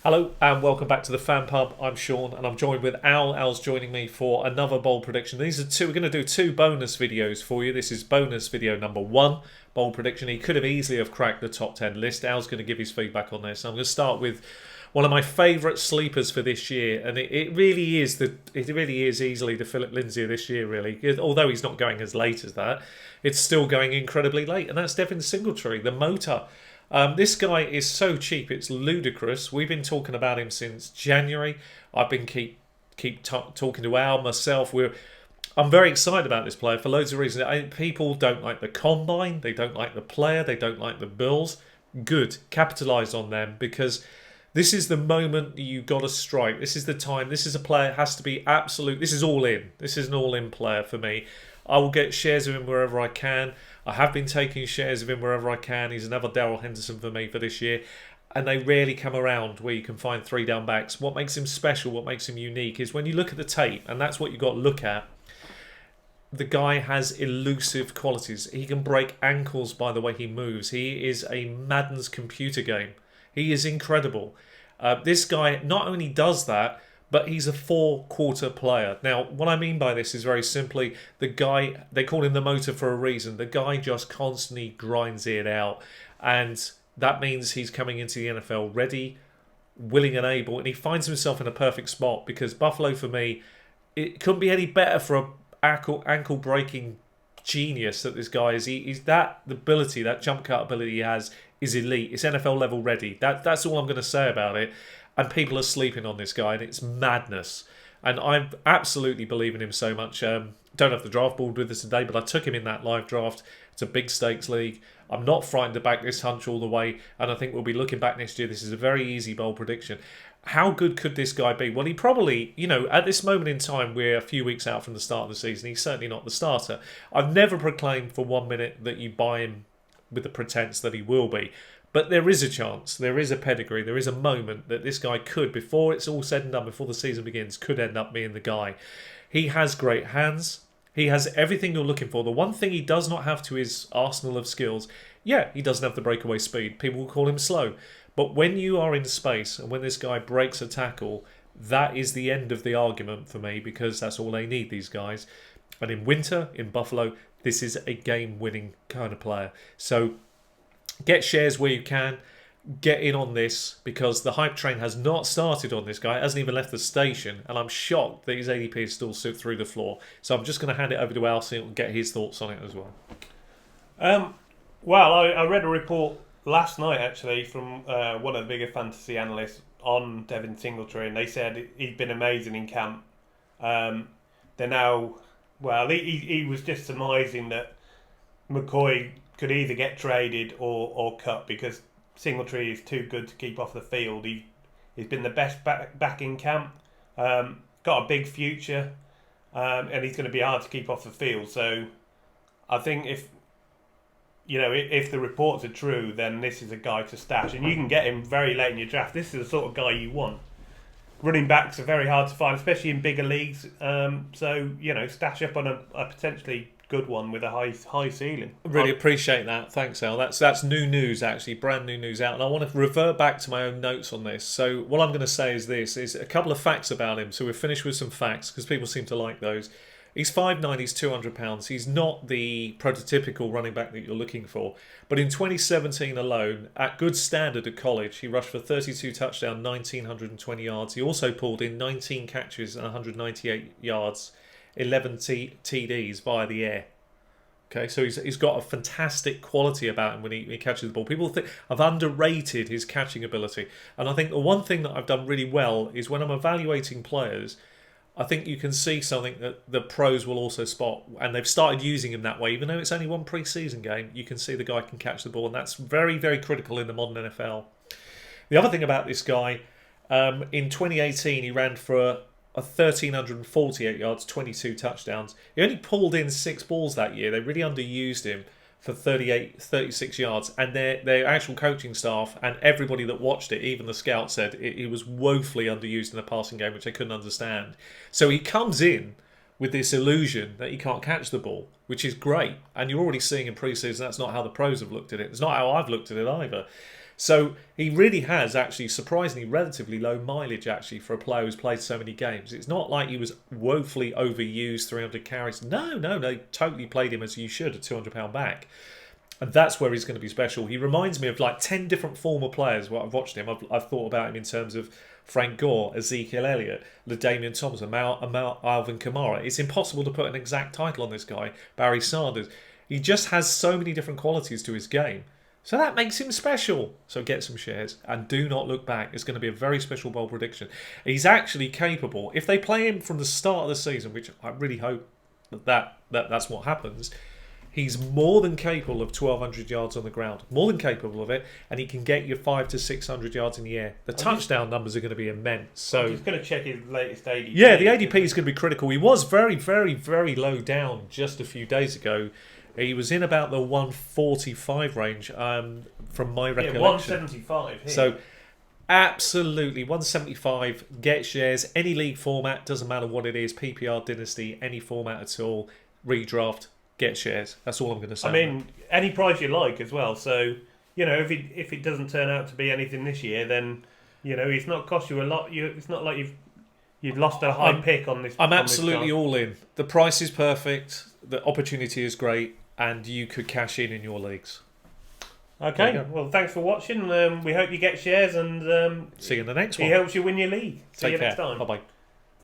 Hello and welcome back to the Fan Pub. I'm Sean and I'm joined with Al. Al's joining me for another bold prediction. These are two. We're going to do two bonus videos for you. This is bonus video number one, bold prediction. He could have easily have cracked the top 10 list. Al's going to give his feedback on this. I'm going to start with one of my favourite sleepers for this year, and it really is easily the Philip Lindsay of this year. Really, although he's not going as late as that, it's still going incredibly late, and that's Devin Singletary, the motor. This guy is so cheap, it's ludicrous. We've been talking about him since January. I've been talking to Al, myself. I'm very excited about this player for loads of reasons. People don't like the combine, they don't like the player, they don't like the bills. Good, capitalise on them, because this is the moment you got to strike. This is the time. This is a player has to be absolute. This is all in. This is an all-in player for me. I will get shares of him wherever I can. I have been taking shares of him wherever I can. He's another Daryl Henderson for me for this year. And they rarely come around where you can find three down backs. What makes him special, what makes him unique is when you look at the tape, and that's what you've got to look at. The guy has elusive qualities. He can break ankles by the way he moves. He is a Madden's computer game. He is incredible. This guy not only does that, but he's a four-quarter player. Now, what I mean by this is very simply, the guy, they call him the motor for a reason. The guy just constantly grinds it out. And that means he's coming into the NFL ready, willing and able. And he finds himself in a perfect spot because Buffalo, for me, it couldn't be any better for a ankle-breaking genius that this guy is. He's that ability, that jump cut ability he has is elite. It's NFL level ready. That's all I'm going to say about it. And people are sleeping on this guy, and it's madness. And I absolutely believe in him so much. Don't have the draft board with us today, but I took him in that live draft. It's a big stakes league. I'm not frightened to back this hunch all the way, and I think we'll be looking back next year. This is a very easy bold prediction. How good could this guy be? Well, he probably, at this moment in time, we're a few weeks out from the start of the season. He's certainly not the starter. I've never proclaimed for 1 minute that you buy him with the pretense that he will be. But there is a chance, there is a pedigree, there is a moment that this guy could, before it's all said and done, before the season begins, could end up being the guy. He has great hands. He has everything you're looking for. The one thing he does not have to his arsenal of skills, he doesn't have the breakaway speed. People will call him slow. But when you are in space and when this guy breaks a tackle, that is the end of the argument for me, because that's all they need, these guys. And in winter, in Buffalo, this is a game-winning kind of player. So get shares where you can. Get in on this, because the hype train has not started on this guy. It hasn't even left the station, and I'm shocked that his ADP is still through the floor. So I'm just going to hand it over to Al and get his thoughts on it as well. Well, I read a report last night actually from one of the bigger fantasy analysts on Devin Singletary, and they said he'd been amazing in camp. They're now, he was just surmising that McCoy could either get traded or cut because Singletary is too good to keep off the field. He's been the best back in camp, got a big future, and he's going to be hard to keep off the field. So I think if the reports are true, then this is a guy to stash, and you can get him very late in your draft. This is the sort of guy you want. Running backs are very hard to find, especially in bigger leagues. So stash up on a potentially good one with a high ceiling. Really appreciate that. Thanks, Al. That's new news, actually, brand new news out. And I want to revert back to my own notes on this. So what I'm going to say is this, is a couple of facts about him. So we've finished with some facts, because people seem to like those. He's 5'9", he's 200 pounds. He's not the prototypical running back that you're looking for. But in 2017 alone, at good standard at college, he rushed for 32 touchdowns, 1,920 yards. He also pulled in 19 catches and 198 yards, 11 TDs via the air. Okay, so he's got a fantastic quality about him when he catches the ball. People think I've underrated his catching ability. And I think the one thing that I've done really well is when I'm evaluating players, I think you can see something that the pros will also spot, and they've started using him that way. Even though it's only one pre-season game, you can see the guy can catch the ball, and that's very, very critical in the modern NFL. The other thing about this guy, in 2018, he ran for 1,348 yards, 22 touchdowns. He only pulled in 6 balls that year. They really underused him for 36 yards, and their actual coaching staff and everybody that watched it, even the scouts, said he was woefully underused in the passing game, which they couldn't understand. So he comes in with this illusion that he can't catch the ball, which is great, and you're already seeing in pre-season that's not how the pros have looked at it. It's not how I've looked at it either. So he really has actually surprisingly relatively low mileage actually for a player who's played so many games. It's not like he was woefully overused, 300 carries. No, they totally played him as you should, a £200 back. And that's where he's going to be special. He reminds me of like 10 different former players. Well, I've watched him. I've thought about him in terms of Frank Gore, Ezekiel Elliott, LaDainian Thompson, Alvin Kamara. It's impossible to put an exact title on this guy. Barry Sanders. He just has so many different qualities to his game. So that makes him special. So get some shares and do not look back. It's going to be a very special bold prediction. He's actually capable. If they play him from the start of the season, which I really hope that's what happens, he's more than capable of 1,200 yards on the ground. More than capable of it. And he can get you 500 to 600 yards in the air. The touchdown numbers are going to be immense. So I'm just going to check his latest ADP. Yeah, the ADP is going to be critical. He was very, very, very low down just a few days ago. He was in about the 145 range from my recollection. 175 here. So absolutely 175. Get shares. Any league format, doesn't matter what it is. PPR, Dynasty, any format at all. Redraft. Get shares. That's all I'm going to say. I mean, any price you like as well. So, if it doesn't turn out to be anything this year, then, it's not cost you a lot. It's not like you've lost a high pick on this. I'm absolutely all in. The price is perfect. The opportunity is great. And you could cash in your leagues. Okay. Well, thanks for watching. We hope you get shares and see you in the next one. He helps you win your league. See Take you care. next time. Bye-bye.